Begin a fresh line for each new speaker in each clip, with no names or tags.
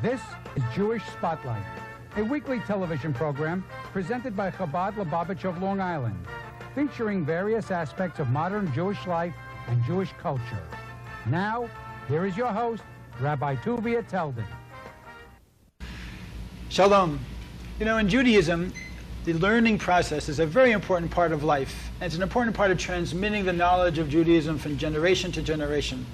This is Jewish Spotlight, a weekly television program presented by Chabad Lubavitch of Long Island, featuring various aspects of modern Jewish life and Jewish culture. Now, here is your host, Rabbi Tuvia Teldin.
Shalom. You know, in Judaism, the learning process is a very important part of life. And it's an important part of transmitting the knowledge of Judaism from generation to generation.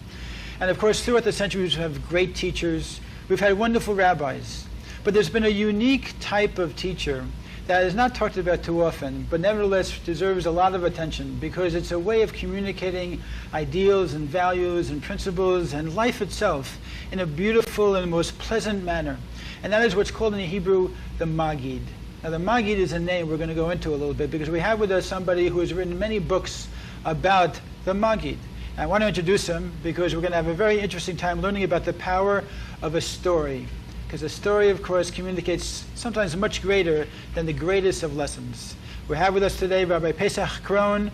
And of course, throughout the centuries, we have great teachers. We've had wonderful rabbis. But there's been a unique type of teacher that is not talked about too often, but nevertheless deserves a lot of attention because it's a way of communicating ideals and values and principles and life itself in a beautiful and most pleasant manner. And that is what's called in the Hebrew the Maggid. Now the Maggid is a name we're going to go into a little bit because we have with us somebody who has written many books about the Maggid. And I want to introduce him because we're going to have a very interesting time learning about the power of a story. Because a story, of course, communicates sometimes much greater than the greatest of lessons. We have with us today Rabbi Pesach Krohn.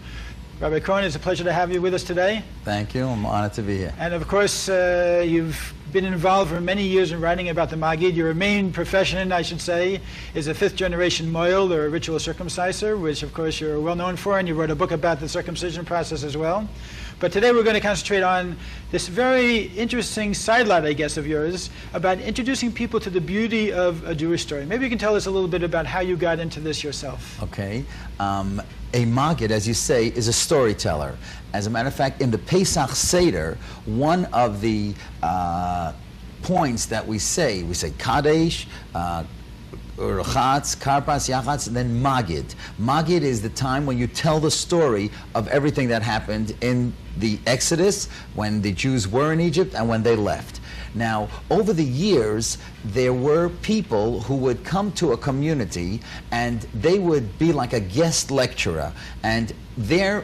Rabbi Krohn, it's a pleasure to have you with us today.
Thank you. I'm honored to be here.
And of course, you've been involved for many years in writing about the Maggid. Your main profession, I should say, is a fifth-generation moil, or a ritual circumciser, which, of course, you're well known for, and you wrote a book about the circumcision process as well. But today we're going to concentrate on this very interesting sidelight, I guess, of yours, about introducing people to the beauty of a Jewish story. Maybe you can tell us a little bit about how you got into this yourself.
Okay. A Maggid, as you say, is a storyteller. As a matter of fact, in the Pesach Seder, one of the points that we say Kadesh, Urchatz, Karpas, Yachatz, and then Maggid. Maggid is the time when you tell the story of everything that happened in the Exodus, when the Jews were in Egypt, and when they left. Now, over the years, there were people who would come to a community, and they would be like a guest lecturer, and their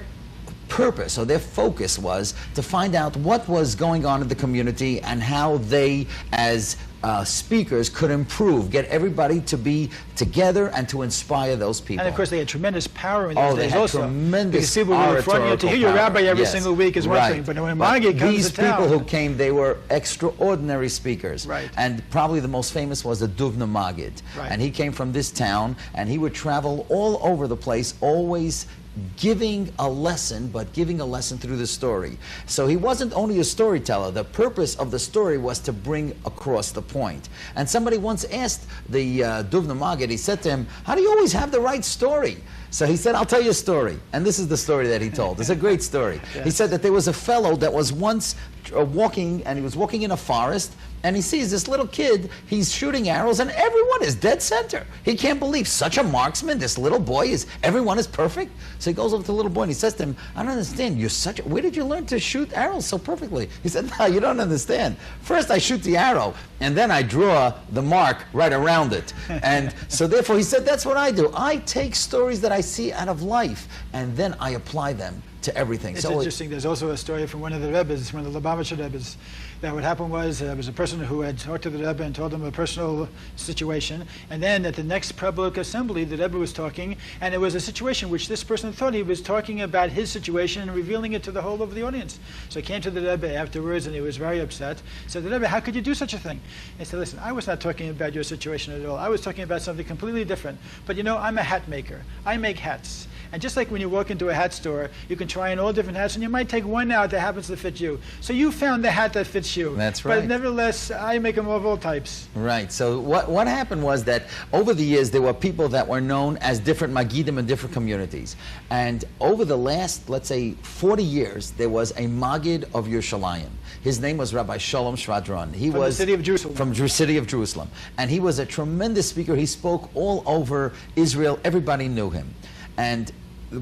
purpose or their focus was to find out what was going on in the community and how they, as speakers, could improve, get everybody to be together and to inspire those people.
And of course, they had tremendous power in those days
they had
also.
Tremendous
people who were front, to hear your rabbi every single week is one thing, but when Maggid comes
these
to town,
people who came, they were extraordinary speakers.
Right.
And probably the most famous was the Duvna Maggid.
Right.
And he came from this town, and he would travel all over the place, always giving a lesson, but giving a lesson through the story. So he wasn't only a storyteller. The purpose of the story was to bring across the point. And somebody once asked the Duvna Maggid, he said to him, how do you always have the right story? So he said, I'll tell you a story. And this is the story that he told. It's a great story. Yes. He said that there was a fellow that was once walking, and he was walking in a forest, and he sees this little kid, he's shooting arrows, and everyone is dead center. He can't believe such a marksman, this little boy everyone is perfect. So he goes over to the little boy and he says to him, I don't understand, where did you learn to shoot arrows so perfectly? He said, no, you don't understand. First I shoot the arrow, and then I draw the mark right around it. And so therefore he said, that's what I do. I take stories that I see out of life, and then I apply them to everything.
It's interesting. There's also a story from one of the Rebbes, one of the Lubavitcher Rebbes, that what happened was there was a person who had talked to the Rebbe and told him a personal situation, and then at the next public assembly, the Rebbe was talking, and it was a situation which this person thought he was talking about his situation and revealing it to the whole of the audience. So he came to the Rebbe afterwards, and he was very upset. He said, the Rebbe, how could you do such a thing? He said, listen, I was not talking about your situation at all. I was talking about something completely different. But you know, I'm a hat maker. I make hats. And just like when you walk into a hat store, you can try on all different hats, and you might take one out that happens to fit you. So you found the hat that fits you.
That's right.
But nevertheless, I make them of all types.
Right. So what happened was that over the years, there were people that were known as different Maggidim in different communities. And over the last, let's say, 40 years, there was a Maggid of Yerushalayim. His name was Rabbi Shalom Shvadron. He
from
was
the city of Jerusalem.
From the city of Jerusalem. And he was a tremendous speaker. He spoke all over Israel. Everybody knew him. And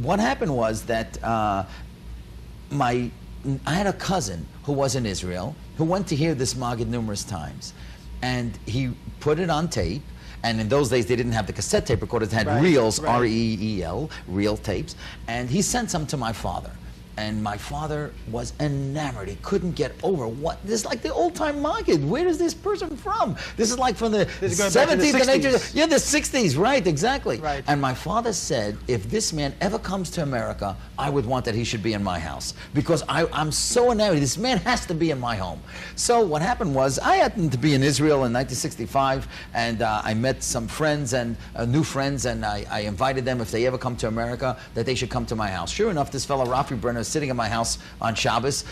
what happened was that I had a cousin who was in Israel who went to hear this Maggid numerous times. And he put it on tape. And in those days, they didn't have the cassette tape recorders. They had reels, R-E-E-L, reel tapes. And he sent some to my father. And my father was enamored. He couldn't get over what this is like the old-time market. Where is this person from? This is like from the
This is going back to the
17th and
60s.
18th. Yeah, the 60s, right, exactly.
Right.
And my father said, if this man ever comes to America, I would want that he should be in my house because I'm so enamored. This man has to be in my home. So what happened was I happened to be in Israel in 1965, and I met some friends and new friends, and I invited them if they ever come to America that they should come to my house. Sure enough, this fellow Rafi Brenner is sitting in my house on Shabbos.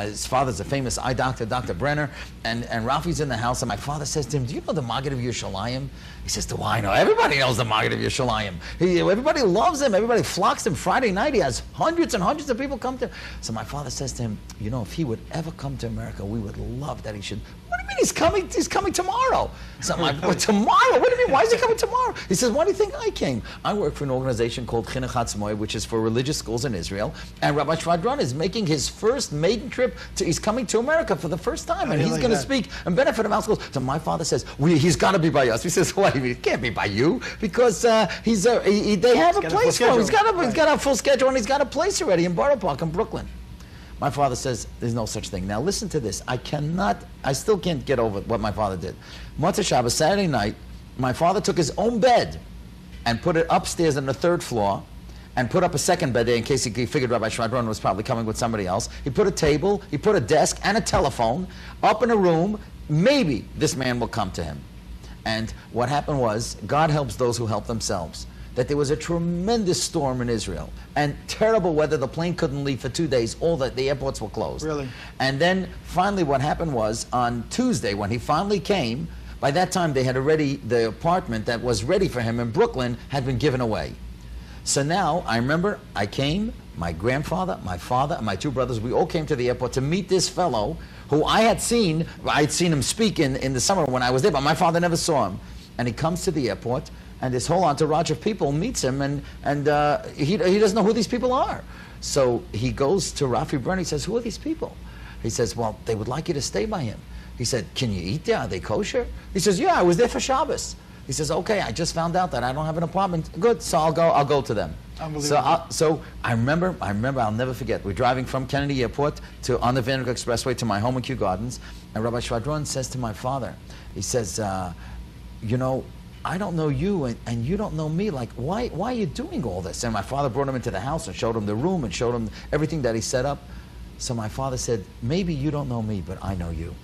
His father's a famous eye doctor, Dr. Brenner, and Rafi's in the house, and my father says to him, do you know the Maggid of Yerushalayim? He says, do I know? Everybody knows the Maggid of Yerushalayim. Everybody loves him. Everybody flocks to him. Friday night, he has hundreds and hundreds of people come to him. So my father says to him, you know, if he would ever come to America, we would love that he should. What do you mean he's coming? He's coming tomorrow. So I'm like, what, tomorrow? What do you mean? Why is he coming tomorrow? He says, why do you think I came? I work for an organization called Chinuch Hatzmoy, which is for religious schools in Israel. And Rabbi Shvadron is making his first maiden trip. He's coming to America for the first time. And he's going to speak and benefit of our schools. So my father says, he's got to be by us. He says, why? He can't be by you because they have a place for him. He's got a full schedule and he's got a place already in Borough Park in Brooklyn. My father says, there's no such thing. Now listen to this. I still can't get over what my father did. Motzei Shabbos, Saturday night, my father took his own bed and put it upstairs on the third floor and put up a second bed there in case he figured Rabbi Shvadron was probably coming with somebody else. He put a table, he put a desk and a telephone up in a room. Maybe this man will come to him. And what happened was, God helps those who help themselves. That there was a tremendous storm in Israel and terrible weather. The plane couldn't leave for 2 days. All the airports were closed.
Really?
And then finally what happened was on Tuesday when he finally came, by that time they had already, the apartment that was ready for him in Brooklyn had been given away. So now I remember I came, my grandfather, my father, and my two brothers, we all came to the airport to meet this fellow who I'd seen him speak in the summer when I was there, but my father never saw him. And he comes to the airport, and this whole entourage of people meets him, and he doesn't know who these people are. So he goes to Rafi Brenner. He says, who are these people? He says, well, they would like you to stay by him. He said, can you eat there? Are they kosher? He says, yeah, I was there for Shabbos. He says, okay, I just found out that I don't have an apartment. Good, so I'll go to them. So I remember, I'll never forget. We're driving from Kennedy Airport on the Vanderbilt Expressway to my home in Kew Gardens, and Rabbi Shvadron says to my father, he says, you know, I don't know you and you don't know me. Like, why are you doing all this? And my father brought him into the house and showed him the room and showed him everything that he set up. So my father said, maybe you don't know me, but I know you.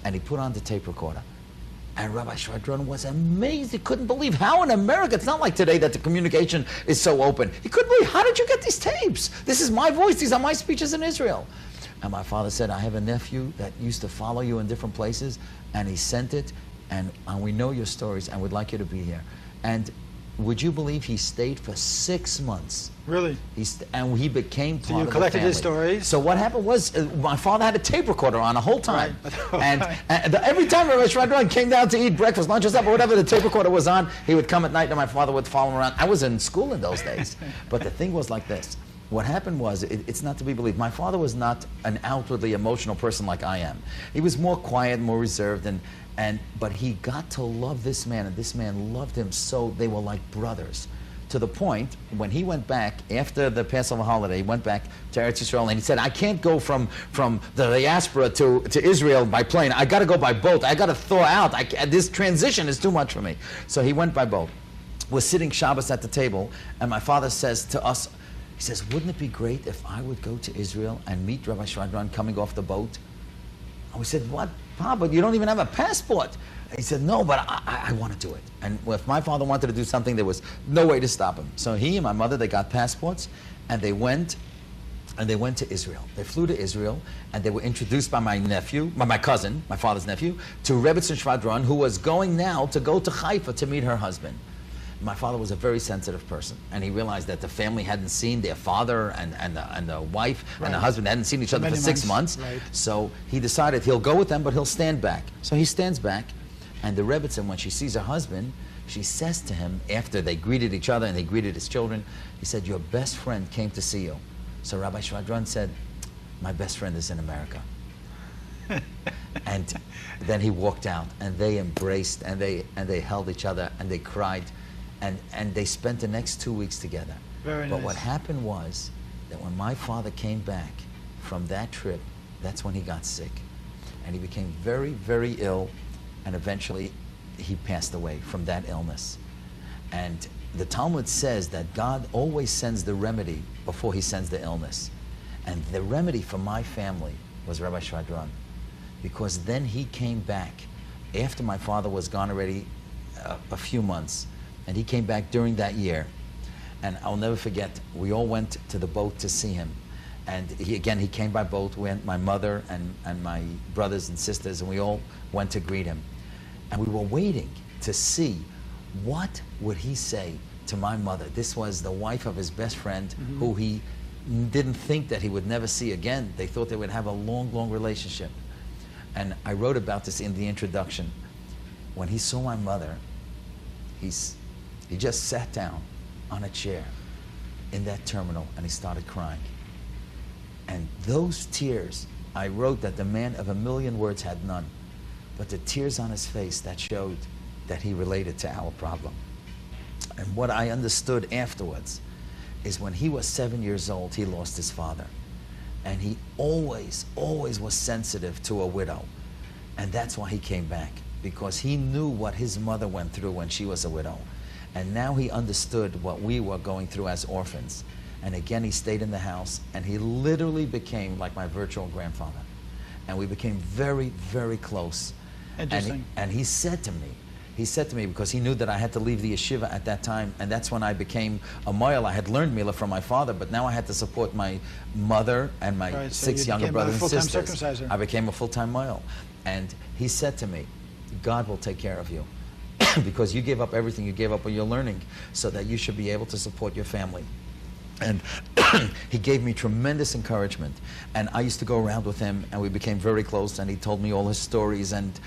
And he put on the tape recorder. And Rabbi Shvadron was amazed. He couldn't believe how in America, it's not like today that the communication is so open. He couldn't believe, how did you get these tapes? This is my voice. These are my speeches in Israel. And my father said, I have a nephew that used to follow you in different places, and he sent it. And we know your stories and would like you to be here. And would you believe he stayed for 6 months?
Really?
And he became part of the family. So you
collected his stories?
So what happened was, my father had a tape recorder on the whole time.
Right.
And every time Rabbi Shvadron came down to eat breakfast, lunch, or supper, whatever the tape recorder was on, he would come at night and my father would follow him around. I was in school in those days. But the thing was like this. What happened was, it's not to be believed, my father was not an outwardly emotional person like I am. He was more quiet, more reserved, but he got to love this man, and this man loved him so they were like brothers. To the point, when he went back, after the Passover holiday, he went back to Eretz Yisrael, and he said, I can't go from the diaspora to Israel by plane. I got to go by boat. I got to thaw out. This transition is too much for me. So he went by boat. We're sitting Shabbos at the table, and my father says to us, he says, wouldn't it be great if I would go to Israel and meet Rabbi Shvadron coming off the boat? And we said, what, Papa, you don't even have a passport. And he said, no, but I want to do it. And if my father wanted to do something, there was no way to stop him. So he and my mother, they got passports, and they went to Israel. They flew to Israel, and they were introduced by my nephew, by my cousin, my father's nephew, to Rebbetzin Shvadron, who was going now to go to Haifa to meet her husband. My father was a very sensitive person, and he realized that the family hadn't seen their father and the wife and the husband hadn't seen each other for 6 months. Right. So he decided he'll go with them, but he'll stand back. So he stands back, and the Rebbetzin, when she sees her husband, she says to him, after they greeted each other and they greeted his children, he said, your best friend came to see you. So Rabbi Shvadron said, my best friend is in America. And then he walked out, and they embraced, and they held each other, and they cried. And they spent the next 2 weeks together.
Very
but
nice.
what happened was, that when my father came back from that trip, that's when he got sick. And he became very, very ill, and eventually he passed away from that illness. And the Talmud says that God always sends the remedy before he sends the illness. And the remedy for my family was Rabbi Shvadron, because then he came back after my father was gone already a few months, and he came back during that year. And I'll never forget, we all went to the boat to see him. And he came by boat. We went, my mother and my brothers and sisters, and we all went to greet him. And we were waiting to see what would he say to my mother. This was the wife of his best friend, who he didn't think that he would never see again. They thought they would have a long, long relationship. And I wrote about this in the introduction. When he saw my mother, he just sat down on a chair in that terminal and he started crying. And those tears, I wrote that the man of a million words had none, but the tears on his face, that showed that he related to our problem. And what I understood afterwards is when he was 7 years old, he lost his father. And he always, always was sensitive to a widow. And that's why he came back, because he knew what his mother went through when she was a widow. And now he understood what we were going through as orphans. And again, he stayed in the house, and he literally became like my virtual grandfather. And we became very, very close.
Interesting.
And he said to me, because he knew that I had to leave the yeshiva at that time, and that's when I became a moil. I had learned Milah from my father, but now I had to support my mother and my six younger brothers and sisters.
Circumciser.
I became a full-time moil. And he said to me, God will take care of you. Because you gave up everything, you gave up what you're learning, so that you should be able to support your family. And he gave me tremendous encouragement. And I used to go around with him, and we became very close, and he told me all his stories. And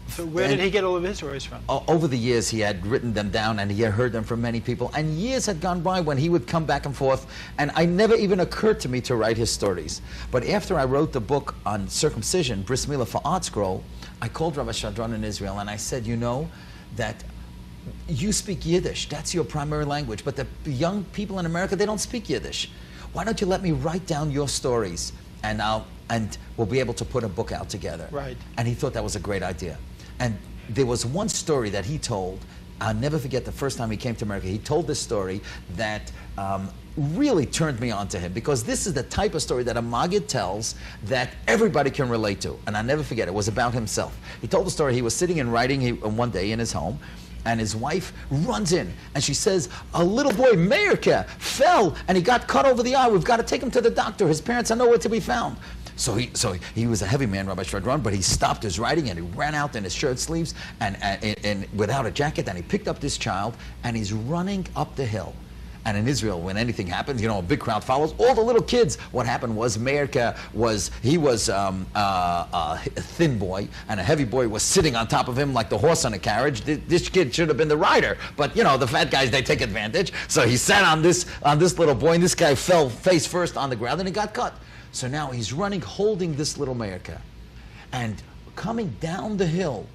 so where did he get all of his stories from?
Over the years, he had written them down, and he had heard them from many people. And years had gone by when he would come back and forth, and I never even occurred to me to write his stories. But after I wrote the book on circumcision, Bris Milah for Art Scroll, I called Rabbi Shvadron in Israel, and I said, you know, that you speak Yiddish, that's your primary language, but the young people in America, they don't speak Yiddish. Why don't you let me write down your stories, and we'll be able to put a book out together.
Right.
And he thought that was a great idea. And there was one story that he told, I'll never forget the first time he came to America. He told this story that really turned me on to him, because this is the type of story that a Maggid tells that everybody can relate to. And I'll never forget, it was about himself. He told the story, he was sitting and writing one day in his home, and his wife runs in, and she says, a little boy, Meirke, fell, and he got cut over the eye. We've got to take him to the doctor. His parents are nowhere to be found. So he was a heavy man, Rabbi Shvadron, but he stopped his writing, and he ran out in his shirt sleeves and without a jacket, and he picked up this child, and he's running up the hill. And in Israel, when anything happens, you know, a big crowd follows. All the little kids. What happened was Meirke was a thin boy, and a heavy boy was sitting on top of him like the horse on a carriage. This kid should have been the rider, but you know, the fat guys, they take advantage. So he sat on this little boy, and this guy fell face first on the ground, and he got cut. So now he's running, holding this little Meirke, and coming down the hill.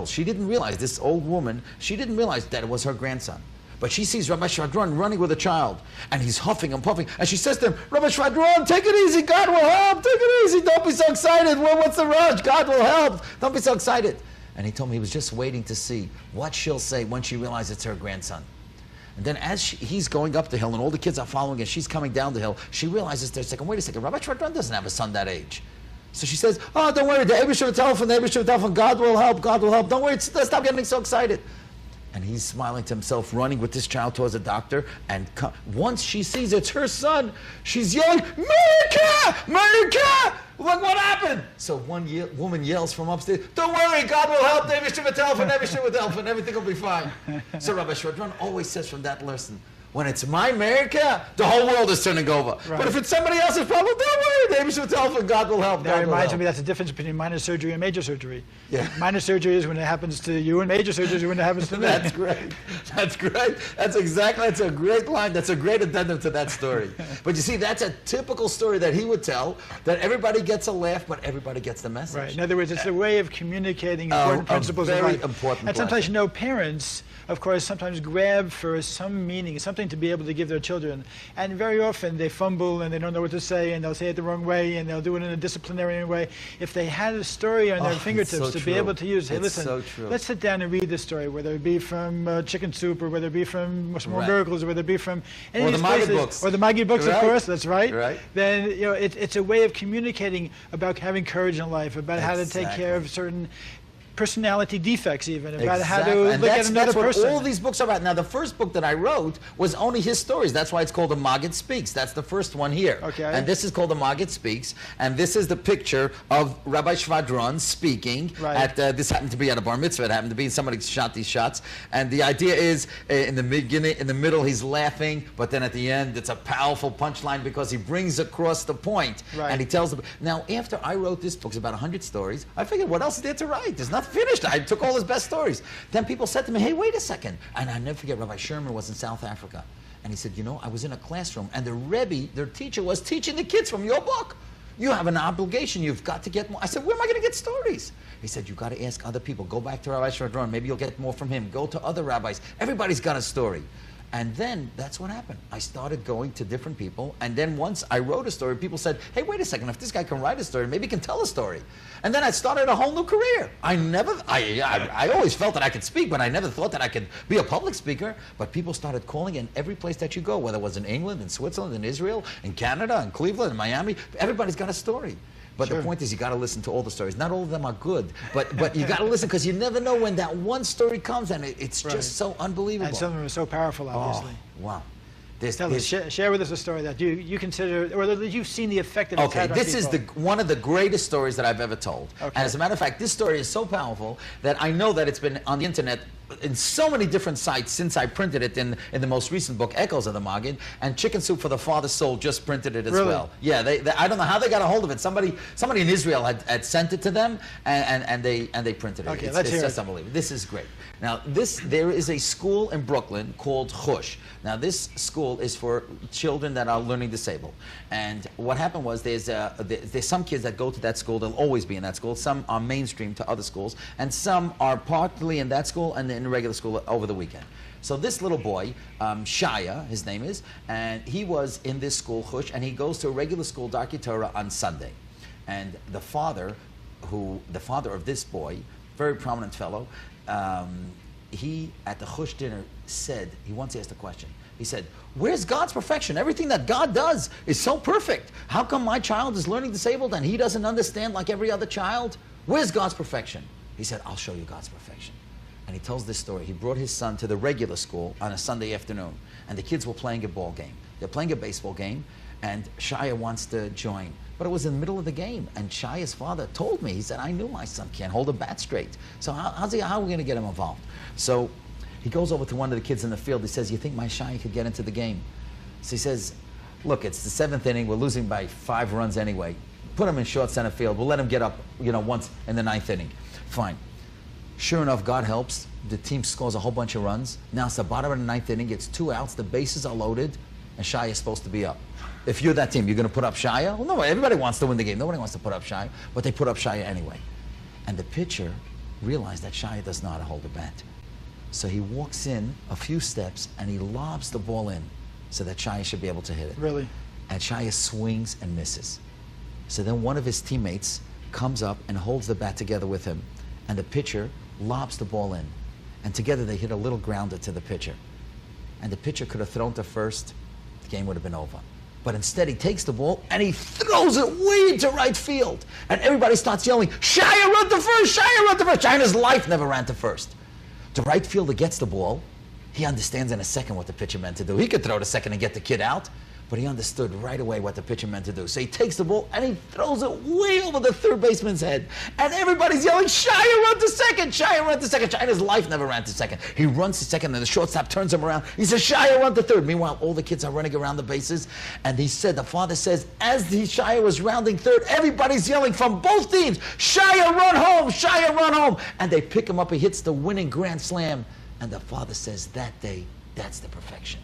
She didn't realize, this old woman, she didn't realize that it was her grandson. But she sees Rabbi Shvadron running with a child, and he's huffing and puffing, and she says to him, Rabbi Shvadron, take it easy, God will help, take it easy, don't be so excited, well, what's the rush, God will help, don't be so excited. And he told me he was just waiting to see what she'll say when she realizes it's her grandson. And then as he's going up the hill, and all the kids are following, and she's coming down the hill, she realizes, wait a second, Rabbi Shvadron doesn't have a son that age. So she says, oh, don't worry, the Eibusher telephone, God will help, don't worry, stop getting so excited. And he's smiling to himself, running with this child towards the doctor. And once she sees it's her son, she's yelling, Meirke! Look what happened! So one woman yells from upstairs, don't worry, God will help, everything will be fine. So Rabbi Shvadron always says from that lesson, when it's my Meirke, the whole world is turning over. Right. But if it's somebody else's problem, don't worry, God will help.
That reminds me, that's the difference between minor surgery and major surgery.
Yeah.
Minor surgery is when it happens to you, and major surgery is when it happens to me.
That's great. That's a great line. That's a great addendum to that story. But you see, that's a typical story that he would tell, that everybody gets a laugh, but everybody gets the message.
Right. In other words, it's a way of communicating important principles of life.
Very important
and sometimes, you know, parents, of course, sometimes grab for some meaning, something something to be able to give their children. And very often they fumble and they don't know what to say, and they'll say it the wrong way, and they'll do it in a disciplinarian way. If they had a story on their fingertips to be able to use, hey, listen, let's sit down and read this story, whether it be from Chicken Soup, or whether it be from Small Miracles, or whether it be from any of these places,
books.
or the Maggie books, of course, that's right. Then it's a way of communicating about having courage in life, about how to take care of certain personality defects, even about how to look at another person.
What all these books are about. Now, the first book that I wrote was only his stories. That's why it's called The Maggid Speaks. That's the first one here.
Okay.
And this is called The Maggid Speaks. And this is the picture of Rabbi Shvadron speaking. At this happened to be at a bar mitzvah. It happened to be somebody shot these shots. And the idea is, in the beginning, in the middle, he's laughing, but then at the end, it's a powerful punchline because he brings across the point. And he tells them. Now, after I wrote this book, it's about 100 stories. I figured, what else is there to write? There's nothing finished. I took all his best stories. Then people said to me, hey, wait a second. And I never forget, Rabbi Sherman was in South Africa. And he said, you know, I was in a classroom, and the Rebbe, their teacher, was teaching the kids from your book. You have an obligation. You've got to get more. I said, where am I going to get stories? He said, you've got to ask other people. Go back to Rabbi Shvadron. Maybe you'll get more from him. Go to other rabbis. Everybody's got a story. And then that's what happened. I started going to different people, and then once I wrote a story, people said, hey, wait a second, if this guy can write a story, maybe he can tell a story. And then I started a whole new career. I always felt that I could speak, but I never thought that I could be a public speaker. But people started calling in every place that you go, whether it was in England, in Switzerland, in Israel, in Canada, in Cleveland, in Miami. Everybody's got a story. But the point is, you got to listen to all the stories. Not all of them are good, but you got to listen, because you never know when that one story comes, and it's just so unbelievable.
And some of them are so powerful, obviously.
Oh, wow.
Share with us a story that you consider, or that you've seen the effect that it's had on people.
This is one of the greatest stories that I've ever told. And as a matter of fact, this story is so powerful that I know that it's been on the internet in so many different sites since I printed it in the most recent book, Echoes of the Maggid, and Chicken Soup for the Father's Soul just printed it as well. Yeah, I don't know how they got a hold of it. Somebody in Israel had sent it to them, and they printed it.
Okay,
it's just unbelievable. This is great. Now, there is a school in Brooklyn called Chush. Now, this school is for children that are learning disabled. And what happened was there's some kids that go to that school. They'll always be in that school. Some are mainstream to other schools, and some are partly in that school and in a regular school over the weekend. So this little boy, Shaya, his name is, and he was in this school, Chush, and he goes to a regular school, Darkei Torah, on Sunday. And the father of this boy, very prominent fellow, he, at the Chush dinner, said, he once asked a question. He said, where's God's perfection? Everything that God does is so perfect. How come my child is learning disabled and he doesn't understand like every other child? Where's God's perfection? He said, I'll show you God's perfection. And he tells this story. He brought his son to the regular school on a Sunday afternoon, and the kids were playing a ball game. They're playing a baseball game, and Shia wants to join. But it was in the middle of the game, and Shaya's father told me, he said, I knew my son can't hold a bat straight. So how are we going to get him involved? So he goes over to one of the kids in the field. He says, you think my Shia could get into the game? So he says, look, it's the 7th inning. We're losing by 5 runs anyway. Put him in short center field. We'll let him get up, once in the 9th inning. Fine. Sure enough, God helps. The team scores a whole bunch of runs. Now it's the bottom of the 9th inning. It's 2 outs. The bases are loaded, and Shia is supposed to be up. If you're that team, you're going to put up Shia? Well, no, everybody wants to win the game. Nobody wants to put up Shia, but they put up Shia anyway. And the pitcher realized that Shia does not know how to hold a bat. So he walks in a few steps, and he lobs the ball in so that Shia should be able to hit it.
Really?
And Shia swings and misses. So then one of his teammates comes up and holds the bat together with him, and the pitcher lobs the ball in. And together they hit a little grounder to the pitcher. And the pitcher could have thrown to first, the game would have been over. But instead he takes the ball and he throws it way into right field. And everybody starts yelling, Shia, run to first! Shia, run to first! Shia in his life never ran to first. The right fielder gets the ball. He understands in a second what the pitcher meant to do. He could throw to second and get the kid out, but he understood right away what the pitcher meant to do. So he takes the ball and he throws it way over the third baseman's head. And everybody's yelling, Shia, run to second! Shia, run to second! Shia in his life never ran to second. He runs to second and the shortstop turns him around. He says, Shia, run to third. Meanwhile, all the kids are running around the bases. And he said, the father says, as the Shia was rounding third, everybody's yelling from both teams, Shia, run home! Shia, run home! And they pick him up. He hits the winning grand slam. And the father says, that day, that's the perfection.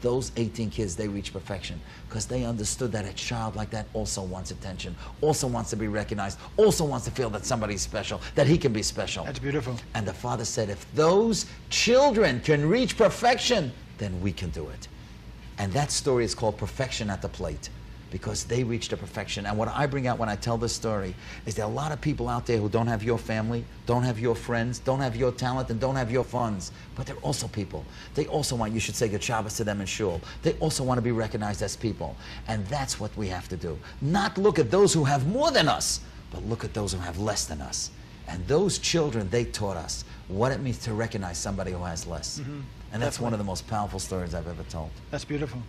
Those 18 kids, they reach perfection because they understood that a child like that also wants attention, also wants to be recognized, also wants to feel that somebody's special, that he can be special.
That's beautiful.
And the father said, if those children can reach perfection, then we can do it. And that story is called Perfection at the Plate, because they reached a perfection. And what I bring out when I tell this story is there are a lot of people out there who don't have your family, don't have your friends, don't have your talent, and don't have your funds. But they're also people. They also want you should say good Shabbos to them in shul. They also want to be recognized as people. And that's what we have to do. Not look at those who have more than us, but look at those who have less than us. And those children, they taught us what it means to recognize somebody who has less. And that's one of the most powerful stories I've ever told.
That's beautiful.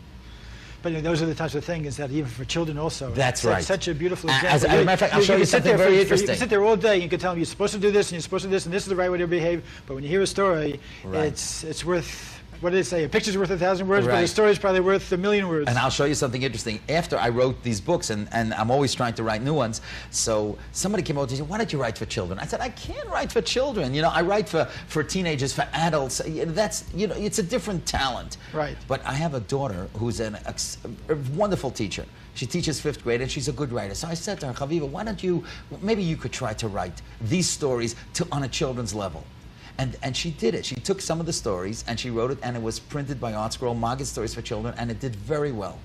But those are the types of things that even for children also.
That's right.
Such a beautiful example.
As a matter of fact, I'll show you something very interesting.
You can sit there all day and you can tell them you're supposed to do this and you're supposed to do this and this is the right way to behave. But when you hear a story, it's worth, what do they say? A picture's worth 1,000 words, but a story's probably worth 1,000,000 words.
And I'll show you something interesting. After I wrote these books, and I'm always trying to write new ones, so somebody came over to me and said, why did you write for children? I said, I can't write for children. You know, I write for teenagers, for adults. That's, you know, it's a different talent.
Right.
But I have a daughter who's a wonderful teacher. She teaches 5th grade and she's a good writer. So I said to her, Chaviva, why don't you, maybe you could try to write these stories on a children's level. And she did it. She took some of the stories and she wrote it, and it was printed by Art Scroll, Maggid Stories for Children, and it did very well.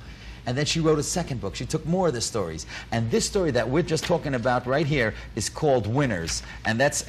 And then she wrote a second book. She took more of the stories. And this story that we're just talking about right here is called Winners. And that's,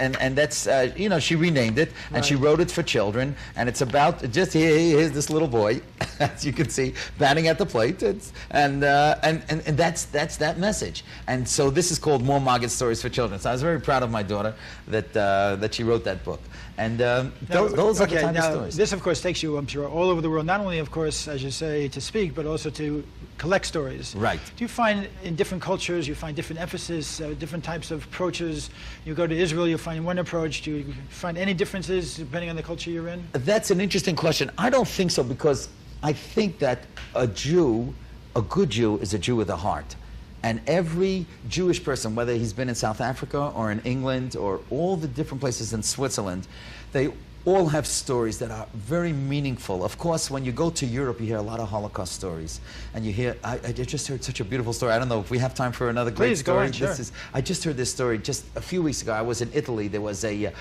you know, she renamed it, and she wrote it for children. And it's about, just here's this little boy, as you can see, batting at the plate. And that's that message. And so this is called More Maggid Stories for Children. So I was very proud of my daughter that she wrote that book. And those are the type of stories.
This, of course, takes you, I'm sure, all over the world, not only, of course, as you say, to speak, but also to collect stories.
Right.
Do you find in different cultures, you find different emphasis, different types of approaches? You go to Israel, you find one approach. Do you find any differences depending on the culture you're in?
That's an interesting question. I don't think so, because I think that a good Jew is a Jew with a heart. And every Jewish person, whether he's been in South Africa or in England or all the different places in Switzerland, they all have stories that are very meaningful. Of course, when you go to Europe, you hear a lot of Holocaust stories. And you hear, I just heard such a beautiful story. I don't know if we have time for another great story.
Please, go on, sure.
I just heard this story just a few weeks ago. I was in Italy. There was a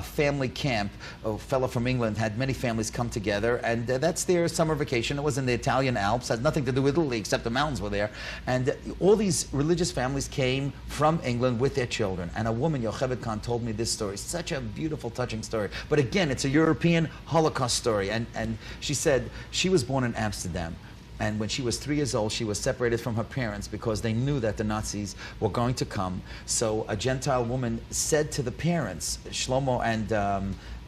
family camp. A fellow from England had many families come together, and that's their summer vacation. It was in the Italian Alps. It had nothing to do with Italy, except the mountains were there. And all these religious families came from England with their children. And a woman, Yocheved Khan, told me this story. Such a beautiful, touching story. But again, it's a European Holocaust story. And she said she was born in Amsterdam. And when she was 3 years old, she was separated from her parents because they knew that the Nazis were going to come. So a Gentile woman said to the parents, Shlomo and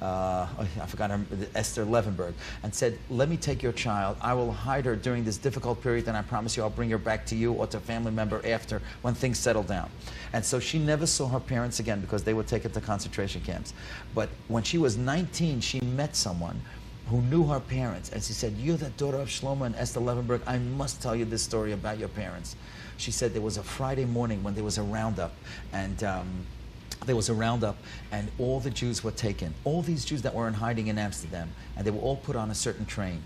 I forgot her, Esther Levenberg, and said, let me take your child. I will hide her during this difficult period, and I promise you I'll bring her back to you or to a family member after, when things settle down. And so she never saw her parents again because they were taken to concentration camps. But when she was 19, she met someone who knew her parents, and she said, you're the daughter of Shlomo and Esther Levenberg. I must tell you this story about your parents. She said there was a Friday morning when there was a roundup, and all the Jews were taken. All these Jews that were in hiding in Amsterdam, and they were all put on a certain train.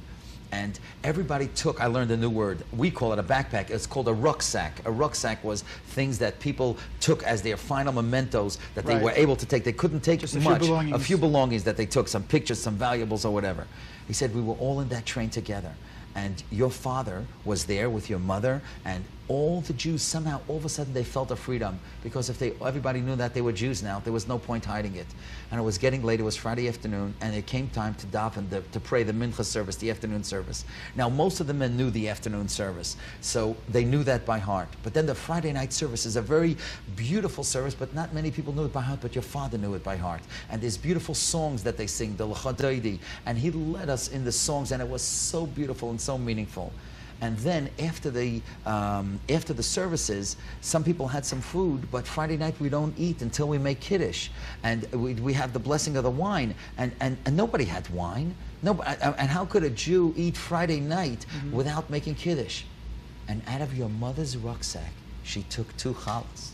And everybody took, I learned a new word, we call it a backpack, it's called a rucksack. A rucksack was things that people took as their final mementos that they were able to take. They couldn't take
just
much, a few belongings that they took, some pictures, some valuables or whatever. He said, we were all in that train together. And your father was there with your mother, and all the Jews, somehow, all of a sudden, they felt a freedom, because if everybody knew that they were Jews now, there was no point hiding it. And it was getting late, it was Friday afternoon, and it came time to daven, to pray the mincha service, the afternoon service. Now, most of the men knew the afternoon service, so they knew that by heart. But then the Friday night service is a very beautiful service, but not many people knew it by heart, but your father knew it by heart. And there's beautiful songs that they sing, the L'Chadaidi, and he led us in the songs, and it was so beautiful and so meaningful. And then after the services, some people had some food, but Friday night we don't eat until we make Kiddush. And we have the blessing of the wine. And nobody had wine. Nobody, and how could a Jew eat Friday night without making Kiddush? And out of your mother's rucksack, she took 2 challahs.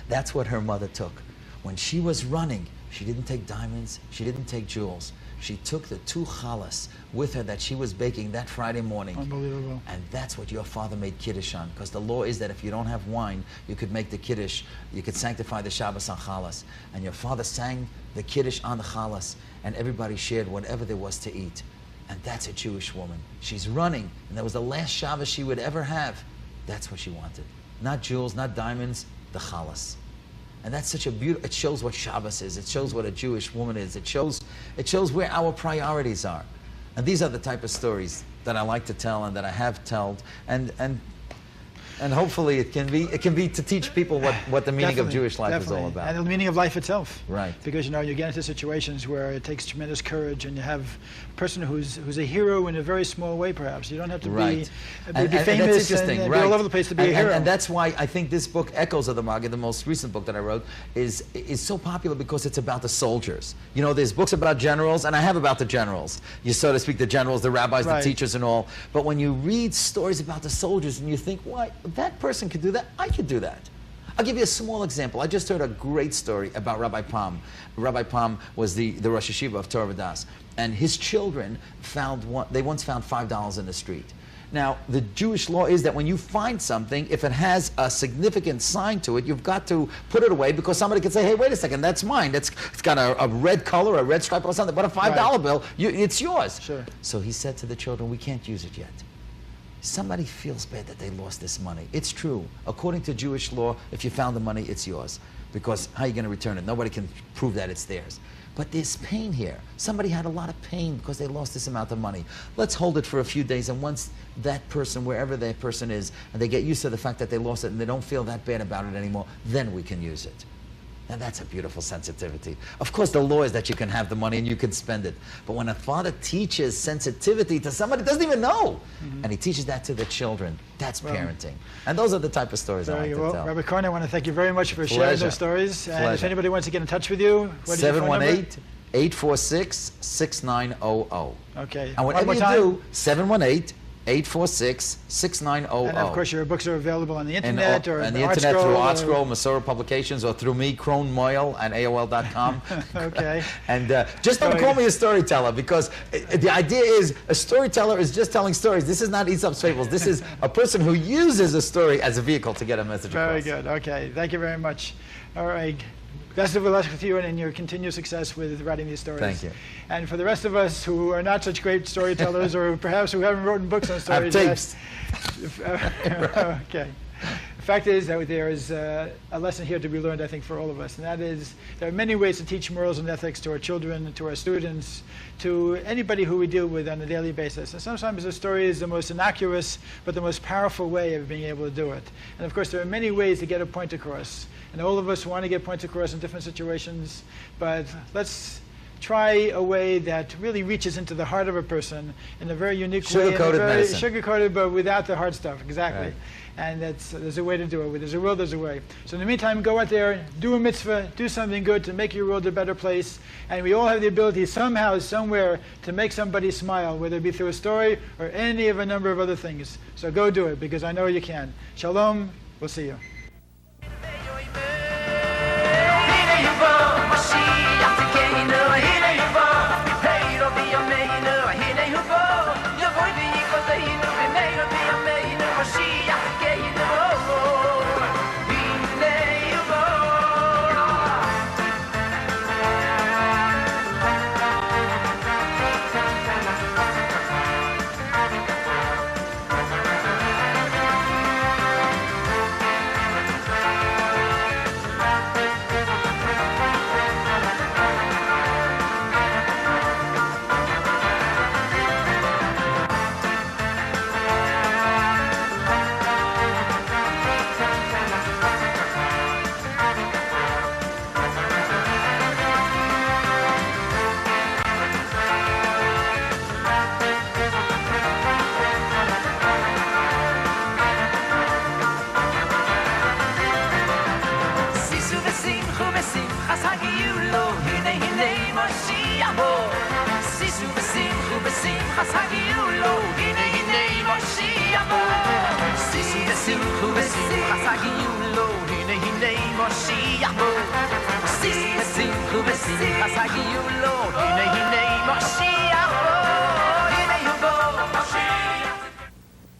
That's what her mother took. When she was running, she didn't take diamonds, she didn't take jewels. She took the 2 challahs with her that she was baking that Friday morning.
Unbelievable.
And that's what your father made Kiddush on. Because the law is that if you don't have wine, you could make the Kiddush, you could sanctify the Shabbos on challahs. And your father sang the Kiddush on the challahs, and everybody shared whatever there was to eat. And that's a Jewish woman. She's running, and that was the last Shabbos she would ever have. That's what she wanted. Not jewels, not diamonds, the chalas. And that's such a beautiful, it shows what Shabbos is. It shows what a Jewish woman is. It shows where our priorities are. And these are the type of stories that I like to tell and that I have told. And hopefully it can be to teach people what the meaning of Jewish life is all about.
And the meaning of life itself.
Right.
Because, you know, you get into situations where it takes tremendous courage, and you have a person who's a hero in a very small way, perhaps. You don't have to be famous and be all over the place to be a hero.
And that's why I think this book, Echoes of the Maggid, the most recent book that I wrote, is so popular because it's about the soldiers. You know, there's books about generals, and I have about the generals. You, so to speak, the generals, the rabbis, the teachers and all. But when you read stories about the soldiers and you think, why, that person could do that, I could do that. I'll give you a small example. I just heard a great story about Rabbi Palm. Rabbi Palm was the Rosh Hashiva of Torah Vodaas, and his children they once found $5 in the street. Now, the Jewish law is that when you find something, if it has a significant sign to it, you've got to put it away, because somebody could say, hey, wait a second, that's mine. It's got a red color, a red stripe or something, but a $5 bill, it's yours.
Sure.
So he said to the children, we can't use it yet. Somebody feels bad that they lost this money. It's true. According to Jewish law, if you found the money, it's yours. Because how are you going to return it? Nobody can prove that it's theirs. But there's pain here. Somebody had a lot of pain because they lost this amount of money. Let's hold it for a few days, and once that person, wherever that person is, and they get used to the fact that they lost it and they don't feel that bad about it anymore, then we can use it. Now that's a beautiful sensitivity. Of course, the law is that you can have the money and you can spend it. But when a father teaches sensitivity to somebody that doesn't even know, and he teaches that to the children, that's parenting. And those are the type of stories I like to tell.
Rabbi Krohn, I want to thank you very much for sharing those stories. And if anybody wants to get in touch with you, what is your phone number?
718-846-6900.
Okay.
And whatever you do, 718-846-6900.
And of course, your books are available on the internet
on the internet through ArtScroll, Masorah Publications, or through me, Krohn Moyle at AOL.com.
Okay.
And just don't call me a storyteller, because the idea is a storyteller is just telling stories. This is not Aesop's Fables. This is a person who uses a story as a vehicle to get a message across.
Very good. Okay. Thank you very much. All right. Best of luck with you and in your continued success with writing these stories.
Thank you.
And for the rest of us who are not such great storytellers, or perhaps who haven't written books on stories
tapes.
Okay. The fact is that there is a lesson here to be learned, I think, for all of us, and that is there are many ways to teach morals and ethics to our children, to our students, to anybody who we deal with on a daily basis. And sometimes a story is the most innocuous but the most powerful way of being able to do it. And of course, there are many ways to get a point across. And all of us want to get points across in different situations, but let's try a way that really reaches into the heart of a person in a very unique way.
Sugar-coated medicine.
Sugar-coated, but without the hard stuff, exactly.
Right.
And there's a way to do it. There's a will, there's a way. So in the meantime, go out there, do a mitzvah, do something good to make your world a better place. And we all have the ability somehow, somewhere, to make somebody smile, whether it be through a story or any of a number of other things. So go do it, because I know you can. Shalom. We'll see you.
Sis, besim, besim,